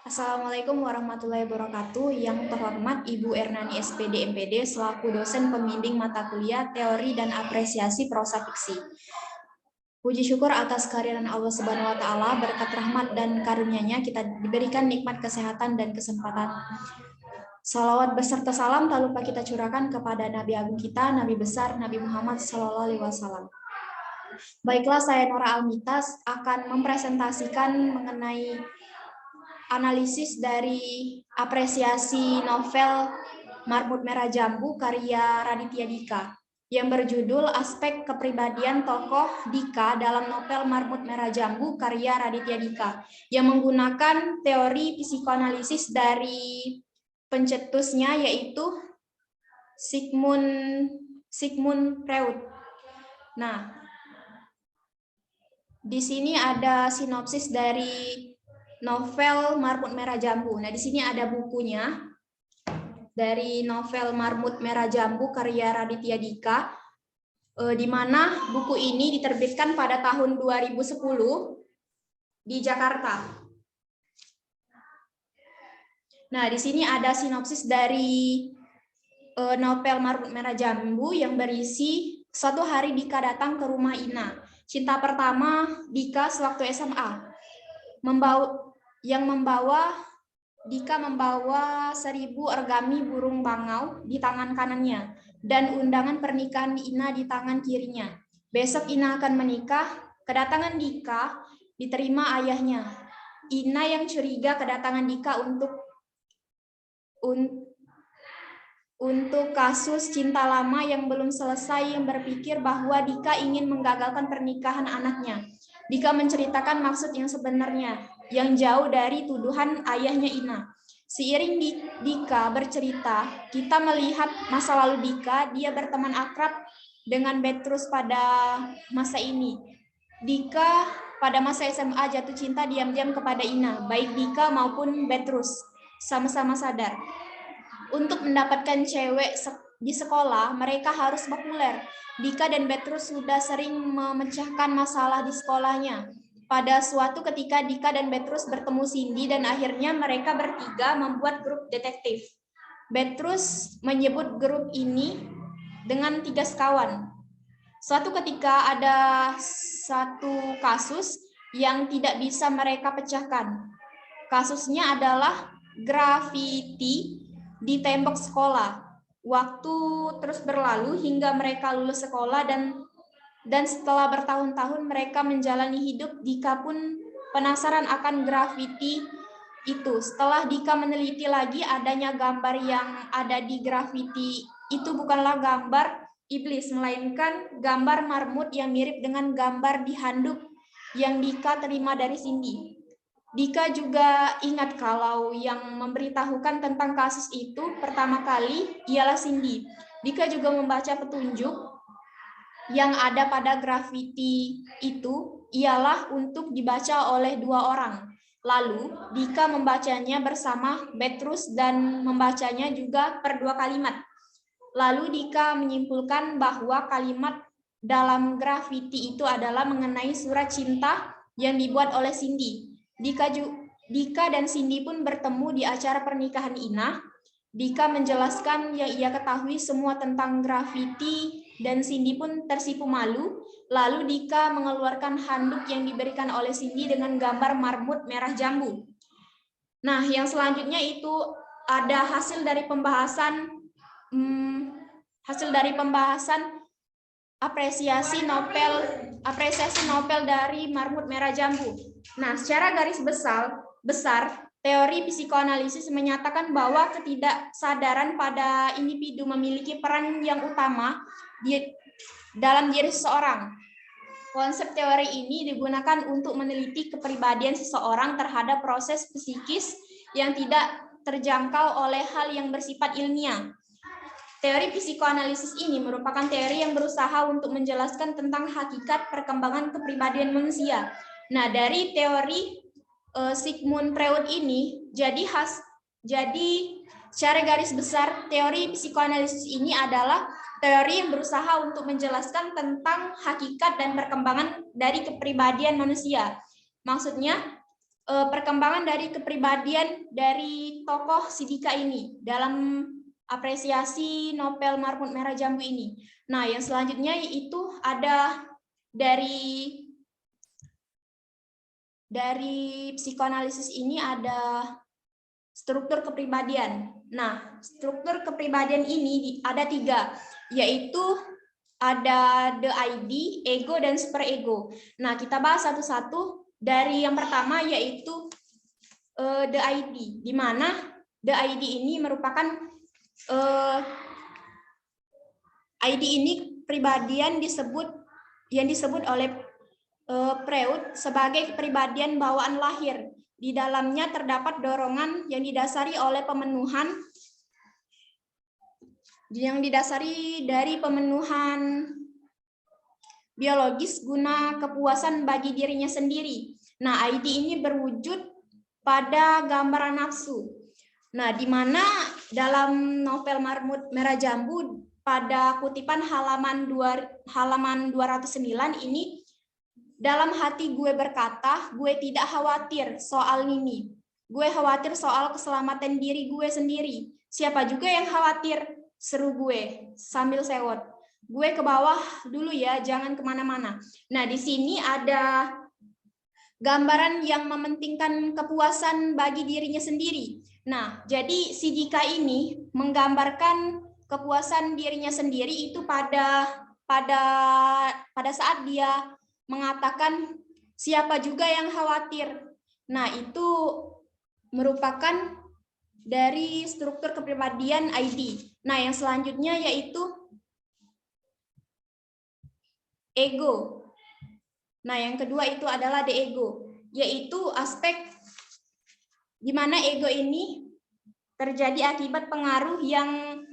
Assalamualaikum warahmatullahi wabarakatuh. Yang terhormat Ibu Ernani SPD MPD selaku dosen pembimbing mata kuliah Teori dan Apresiasi Prosa Fiksi. Puji syukur atas kehadiran Allah Subhanahu wa taala, berkat rahmat dan karunia-Nya kita diberikan nikmat kesehatan dan kesempatan. Salawat beserta salam tak lupa kita curahkan kepada Nabi Agung kita, Nabi besar Nabi Muhammad SAW. Baiklah, saya Nora Almitas akan mempresentasikan mengenai analisis dari apresiasi novel Marmut Merah Jambu karya Raditya Dika yang berjudul Aspek Kepribadian Tokoh Dika dalam novel Marmut Merah Jambu karya Raditya Dika yang menggunakan teori psikoanalisis dari pencetusnya yaitu Sigmund Freud. Nah, di sini ada sinopsis dari novel Marmut Merah Jambu. Nah, di sini ada bukunya dari novel Marmut Merah Jambu karya Raditya Dika, di mana buku ini diterbitkan pada tahun 2010 di Jakarta. Nah, di sini ada sinopsis dari novel Marmut Merah Jambu yang berisi suatu hari Dika datang ke rumah Ina, cinta pertama Dika sewaktu SMA. Dika membawa 1000 origami burung bangau di tangan kanannya dan undangan pernikahan Ina di tangan kirinya. Besok Ina akan menikah. Kedatangan Dika diterima ayahnya. Ina yang curiga kedatangan Dika untuk kasus cinta lama yang belum selesai, yang berpikir bahwa Dika ingin menggagalkan pernikahan anaknya. Dika menceritakan maksud yang sebenarnya, yang jauh dari tuduhan ayahnya Ina. Seiring Dika bercerita, kita melihat masa lalu Dika, dia berteman akrab dengan Petrus pada masa ini. Dika pada masa SMA jatuh cinta diam-diam kepada Ina, baik Dika maupun Petrus, sama-sama sadar. Untuk mendapatkan cewek di sekolah, mereka harus populer. Dika dan Petrus sudah sering memecahkan masalah di sekolahnya. Pada suatu ketika Dika dan Petrus bertemu Cindy dan akhirnya mereka bertiga membuat grup detektif. Petrus menyebut grup ini dengan 3 sekawan. Suatu ketika ada satu kasus yang tidak bisa mereka pecahkan. Kasusnya adalah grafiti di tembok sekolah. Waktu terus berlalu hingga mereka lulus sekolah dan setelah bertahun-tahun mereka menjalani hidup, Dika pun penasaran akan grafiti itu. Setelah Dika meneliti lagi, adanya gambar yang ada di grafiti itu bukanlah gambar iblis, melainkan gambar marmut yang mirip dengan gambar di handuk yang Dika terima dari Cindy. Dika juga ingat kalau yang memberitahukan tentang kasus itu pertama kali ialah Cindy. Dika juga membaca petunjuk yang ada pada grafiti itu ialah untuk dibaca oleh 2 orang. Lalu Dika membacanya bersama Petrus dan membacanya juga per 2 kalimat. Lalu Dika menyimpulkan bahwa kalimat dalam grafiti itu adalah mengenai surat cinta yang dibuat oleh Cindy. Dika dan Cindy pun bertemu di acara pernikahan Ina. Dika menjelaskan yang ia ketahui semua tentang grafiti dan Cindy pun tersipu malu. Lalu Dika mengeluarkan handuk yang diberikan oleh Cindy dengan gambar marmut merah jambu. Nah, yang selanjutnya itu ada hasil dari pembahasan apresiasi novel dari Marmut Merah Jambu. Nah, secara garis besar, teori psikoanalisis menyatakan bahwa ketidaksadaran pada individu memiliki peran yang utama dalam diri seseorang. Konsep teori ini digunakan untuk meneliti kepribadian seseorang terhadap proses psikis yang tidak terjangkau oleh hal yang bersifat ilmiah. Teori psikoanalisis ini merupakan teori yang berusaha untuk menjelaskan tentang hakikat perkembangan kepribadian manusia. Nah, dari teori Sigmund Freud ini, jadi secara garis besar teori psikoanalisis ini adalah teori yang berusaha untuk menjelaskan tentang hakikat dan perkembangan dari kepribadian manusia. Maksudnya, perkembangan dari kepribadian dari tokoh si Dika ini dalam apresiasi novel Marmut Merah Jambu ini. Nah, yang selanjutnya itu ada dari psikoanalisis ini ada struktur kepribadian. Nah, struktur kepribadian ini ada 3, yaitu ada the ID, ego, dan superego. Nah, kita bahas satu-satu. Dari yang pertama yaitu the ID, di mana the ID ini merupakan ID ini kepribadian yang disebut oleh Freud sebagai kepribadian bawaan lahir. Di dalamnya terdapat dorongan yang didasari oleh pemenuhan biologis guna kepuasan bagi dirinya sendiri. Nah, ID ini berwujud pada gambaran nafsu. Nah, di mana dalam novel Marmut Merah Jambu pada kutipan halaman 209 ini, dalam hati gue berkata, gue tidak khawatir soal Nini. Gue khawatir soal keselamatan diri gue sendiri. Siapa juga yang khawatir? Seru gue sambil sewot. Gue ke bawah dulu ya, jangan kemana-mana. Nah, di sini ada gambaran yang mementingkan kepuasan bagi dirinya sendiri. Nah, jadi si Dika ini menggambarkan kepuasan dirinya sendiri itu pada saat dia mengatakan siapa juga yang khawatir. Nah, itu merupakan dari struktur kepribadian ID. Nah, yang selanjutnya yaitu ego. Nah, yang kedua itu adalah the ego, yaitu aspek di mana ego ini terjadi akibat pengaruh yang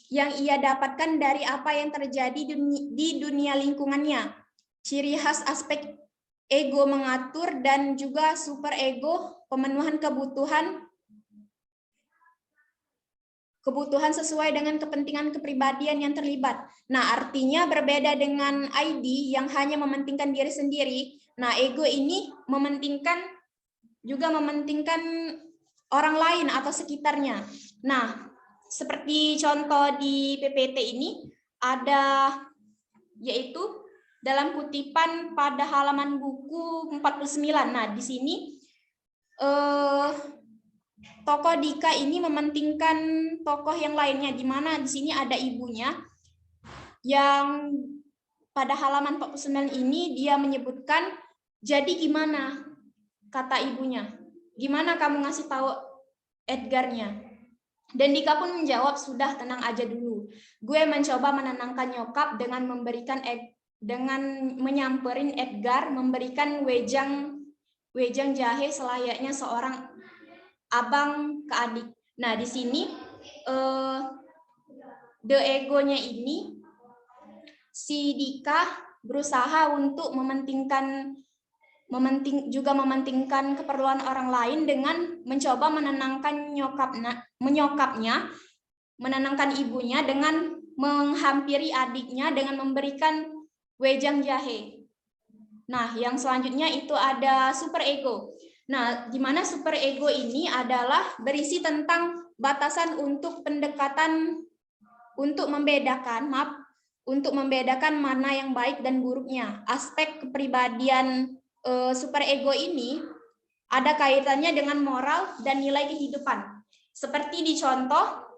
ia dapatkan dari apa yang terjadi di dunia lingkungannya. Ciri khas aspek ego mengatur dan juga super ego pemenuhan kebutuhan sesuai dengan kepentingan kepribadian yang terlibat. Nah, artinya berbeda dengan ID yang hanya mementingkan diri sendiri. Nah, ego ini mementingkan orang lain atau sekitarnya. Nah, seperti contoh di PPT ini ada yaitu dalam kutipan pada halaman buku 49. Nah, di sini tokoh Dika ini mementingkan tokoh yang lainnya, di mana di sini ada ibunya yang pada halaman 49 ini dia menyebutkan, jadi gimana? Kata ibunya, gimana kamu ngasih tahu Edgarnya? Dan Dika pun menjawab, sudah, tenang aja dulu. Gue mencoba menenangkan nyokap dengan menyamperin Edgar, memberikan wejang jahe selayaknya seorang abang ke adik. Nah, di sini the egonya ini si Dika berusaha untuk mementingkan keperluan orang lain dengan mencoba menenangkan menenangkan ibunya dengan menghampiri adiknya dengan memberikan wejang jahe. Nah, yang selanjutnya itu ada super ego. Nah, di mana super ego ini adalah berisi tentang batasan untuk pendekatan untuk membedakan mana yang baik dan buruknya. Aspek kepribadian super ego ini ada kaitannya dengan moral dan nilai kehidupan. Seperti di contoh,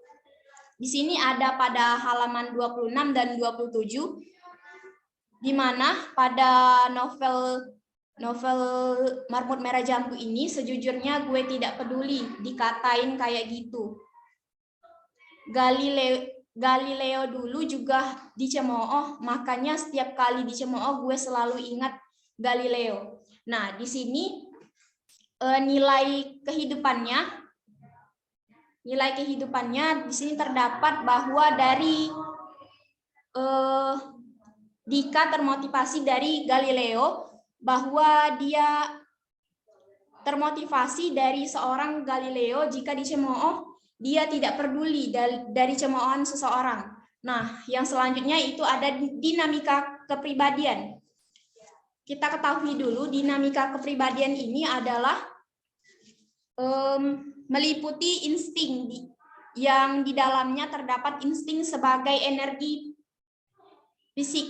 di sini ada pada halaman 26 dan 27, di mana pada novel Marmut Merah Jambu ini, sejujurnya gue tidak peduli dikatain kayak gitu. Galileo dulu juga dicemooh, makanya setiap kali dicemooh gue selalu ingat Galileo. Nah, di sini nilai kehidupannya di sini terdapat bahwa dari Dika termotivasi dari Galileo, bahwa dia termotivasi dari seorang Galileo jika dicemooh dia tidak peduli dari cemoohan seseorang. Nah, yang selanjutnya itu ada dinamika kepribadian. Kita ketahui dulu dinamika kepribadian ini adalah meliputi insting yang di dalamnya terdapat insting sebagai energi fisik.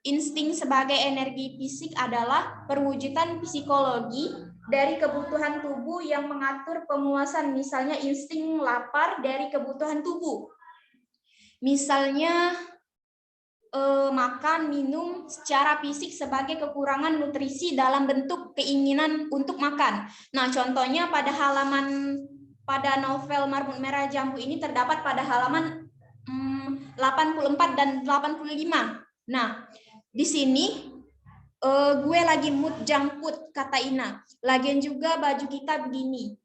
Insting sebagai energi fisik adalah perwujudan psikologi dari kebutuhan tubuh yang mengatur pemuasan, misalnya insting lapar dari kebutuhan tubuh. Misalnya makan, minum secara fisik sebagai kekurangan nutrisi dalam bentuk keinginan untuk makan. Nah, contohnya pada novel Marmut Merah Jambu ini terdapat pada halaman 84 dan 85. Nah, di sini gue lagi mood junk food, kata Ina. Lagian juga baju kita begini.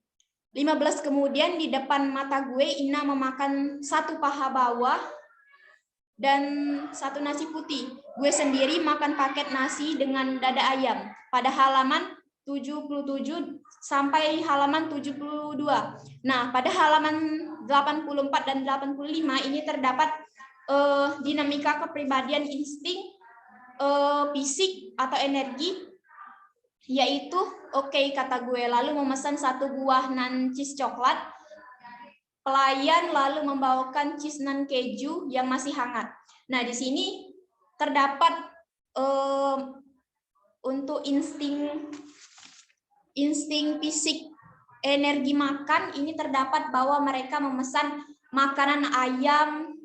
15 kemudian di depan mata gue Ina memakan satu paha bawah dan satu nasi putih. Gue sendiri makan paket nasi dengan dada ayam pada halaman 77 sampai halaman 72. Nah, pada halaman 84 dan 85 ini terdapat dinamika kepribadian insting fisik atau energi, yaitu oke, kata gue, lalu memesan satu buah nan cheese coklat. Pelayan lalu membawakan cheese nan keju yang masih hangat. Nah, di sini terdapat untuk insting fisik energi makan ini terdapat bahwa mereka memesan makanan ayam,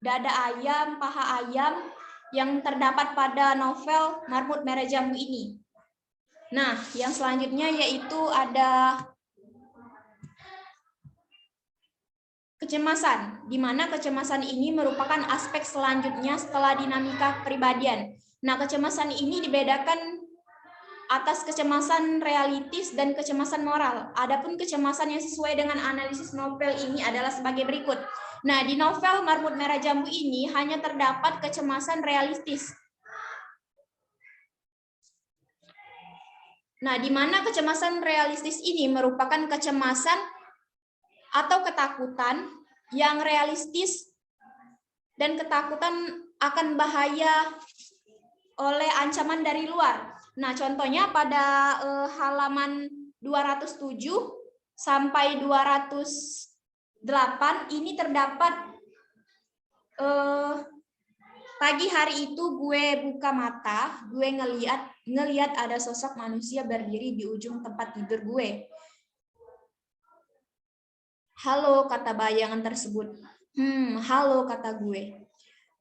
dada ayam, paha ayam yang terdapat pada novel Marmut Merah Jambu ini. Nah, yang selanjutnya yaitu ada kecemasan, di mana kecemasan ini merupakan aspek selanjutnya setelah dinamika kepribadian. Nah, kecemasan ini dibedakan atas kecemasan realistis dan kecemasan moral. Adapun kecemasan yang sesuai dengan analisis novel ini adalah sebagai berikut. Nah, di novel Marmut Merah Jambu ini hanya terdapat kecemasan realistis. Nah, di mana kecemasan realistis ini merupakan kecemasan atau ketakutan yang realistis dan ketakutan akan bahaya oleh ancaman dari luar. Nah, contohnya pada halaman 207 sampai 208 ini terdapat pagi hari itu gue buka mata, gue ngelihat ada sosok manusia berdiri di ujung tempat tidur gue. Halo, kata bayangan tersebut. Halo, kata gue.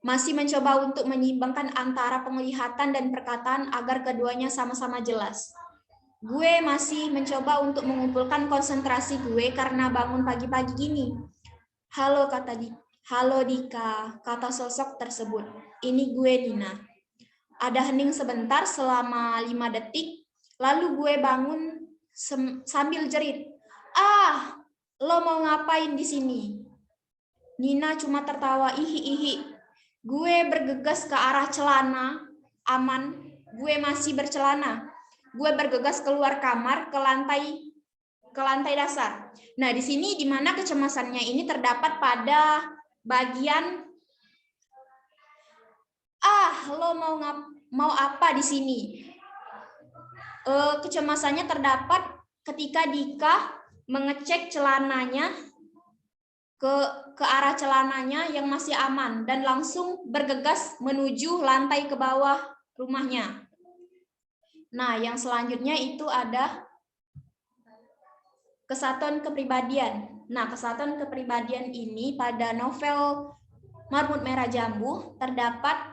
Masih mencoba untuk menyeimbangkan antara penglihatan dan perkataan agar keduanya sama-sama jelas. Gue masih mencoba untuk mengumpulkan konsentrasi gue karena bangun pagi-pagi gini. Halo, Halo Dika, kata sosok tersebut. Ini gue, Nina. Ada hening sebentar selama 5 detik, lalu gue bangun sambil jerit. Ah, lo mau ngapain di sini? Nina cuma tertawa, ihi. Gue bergegas ke arah celana, aman, gue masih bercelana. Gue bergegas keluar kamar ke lantai dasar. Nah, di sini di mana kecemasannya ini terdapat pada bagian lo mau apa di sini? Kecemasannya terdapat ketika Dika mengecek celananya ke arah celananya yang masih aman dan langsung bergegas menuju lantai ke bawah rumahnya. Nah, yang selanjutnya itu ada kesatuan kepribadian. Nah, kesatuan kepribadian ini pada novel Marmut Merah Jambu terdapat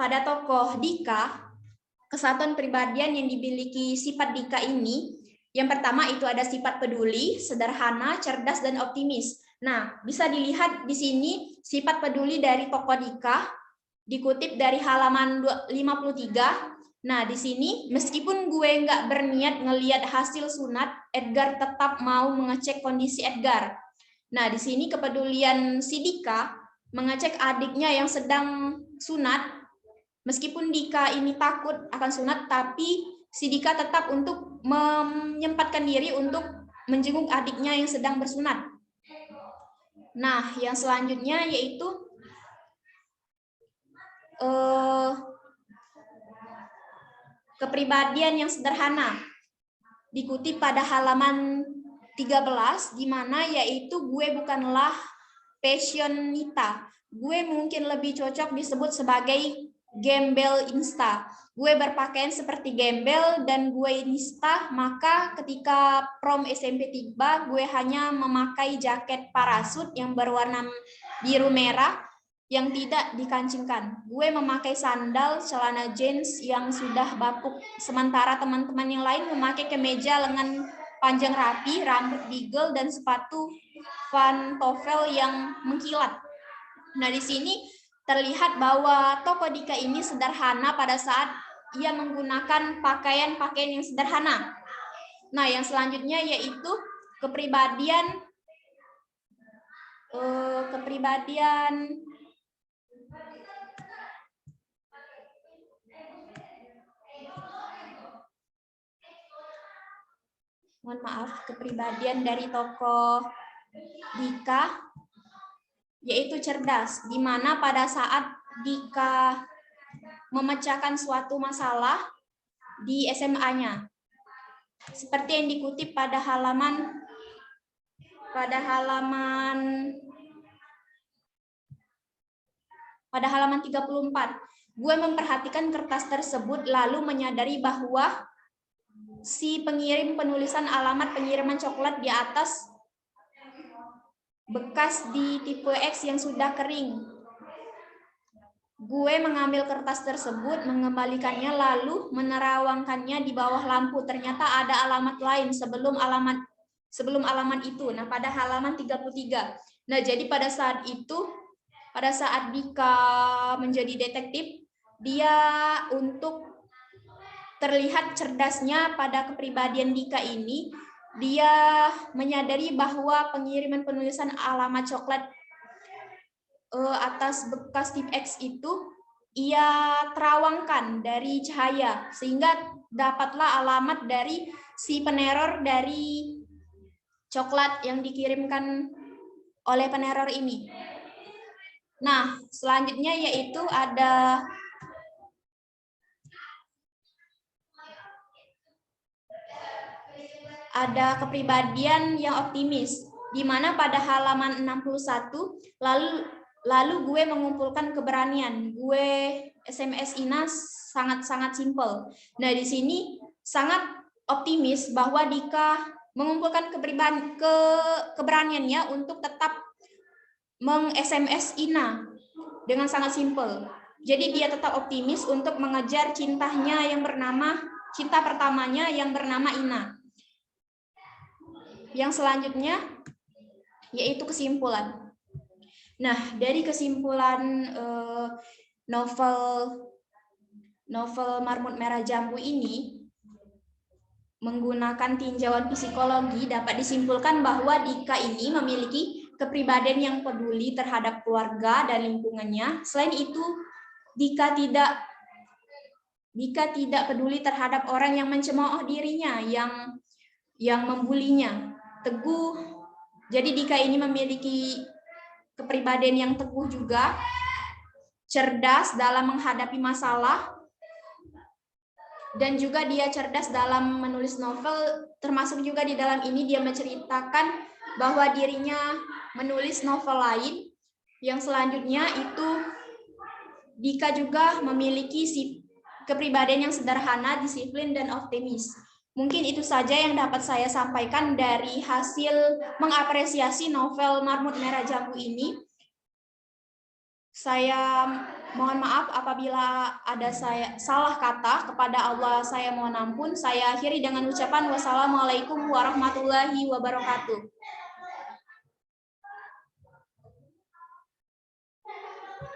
pada tokoh Dika. Kesatuan kepribadian yang dimiliki sifat Dika ini, yang pertama itu ada sifat peduli, sederhana, cerdas, dan optimis. Nah, bisa dilihat di sini sifat peduli dari tokoh Dika dikutip dari halaman 53. Nah, di sini meskipun gue nggak berniat ngelihat hasil sunat, Edgar tetap mau mengecek kondisi Edgar. Nah, di sini kepedulian si Dika mengecek adiknya yang sedang sunat. Meskipun Dika ini takut akan sunat, tapi si Dika tetap untuk menyempatkan diri untuk menjenguk adiknya yang sedang bersunat. Nah, yang selanjutnya yaitu kepribadian yang sederhana. dikutip pada halaman 13, di mana yaitu gue bukanlah passionita. Gue mungkin lebih cocok disebut sebagai gembel insta. Gue berpakaian seperti gembel dan gue insta, maka ketika prom SMP tiba, gue hanya memakai jaket parasut yang berwarna biru merah yang tidak dikancingkan. Gue memakai sandal, celana jeans yang sudah bapuk, sementara teman-teman yang lain memakai kemeja lengan panjang rapi, rambut bigel, dan sepatu pantofel yang mengkilat. Nah, di sini terlihat bahwa tokoh Dika ini sederhana pada saat ia menggunakan pakaian-pakaian yang sederhana. Nah, yang selanjutnya yaitu kepribadian kepribadian dari tokoh Dika yaitu cerdas, di mana pada saat Dika memecahkan suatu masalah di SMA-nya. Seperti yang dikutip pada halaman 34. Gue memperhatikan kertas tersebut lalu menyadari bahwa si pengirim penulisan alamat pengiriman coklat di atas bekas di tipe X yang sudah kering. Gue mengambil kertas tersebut, mengembalikannya, lalu menerawangkannya di bawah lampu. Ternyata ada alamat lain sebelum alamat itu. Nah, pada halaman 33. Nah, jadi pada saat Dika menjadi detektif, dia untuk terlihat cerdasnya pada kepribadian Dika ini, dia menyadari bahwa pengiriman penulisan alamat coklat atas bekas tip X itu ia terawangkan dari cahaya, sehingga dapatlah alamat dari si peneror dari coklat yang dikirimkan oleh peneror ini. Nah, selanjutnya yaitu ada kepribadian yang optimis, di mana pada halaman 61 lalu gue mengumpulkan keberanian. Gue SMS Ina sangat-sangat simpel. Nah, di sini sangat optimis bahwa Dika mengumpulkan keberaniannya untuk tetap meng-SMS Ina dengan sangat simpel. Jadi dia tetap optimis untuk mengejar cinta pertamanya yang bernama Ina. Yang selanjutnya yaitu kesimpulan. Nah, dari kesimpulan novel Marmut Merah Jambu ini menggunakan tinjauan psikologi dapat disimpulkan bahwa Dika ini memiliki kepribadian yang peduli terhadap keluarga dan lingkungannya. Selain itu, Dika tidak peduli terhadap orang yang mencemooh dirinya, yang membulinya. Teguh. Jadi Dika ini memiliki kepribadian yang teguh juga, cerdas dalam menghadapi masalah, dan juga dia cerdas dalam menulis novel, termasuk juga di dalam ini dia menceritakan bahwa dirinya menulis novel lain. Yang selanjutnya itu Dika juga memiliki kepribadian yang sederhana, disiplin, dan optimis. Mungkin itu saja yang dapat saya sampaikan dari hasil mengapresiasi novel Marmut Merah Jambu ini. Saya mohon maaf apabila ada salah kata, kepada Allah saya mohon ampun. Saya akhiri dengan ucapan wassalamualaikum warahmatullahi wabarakatuh.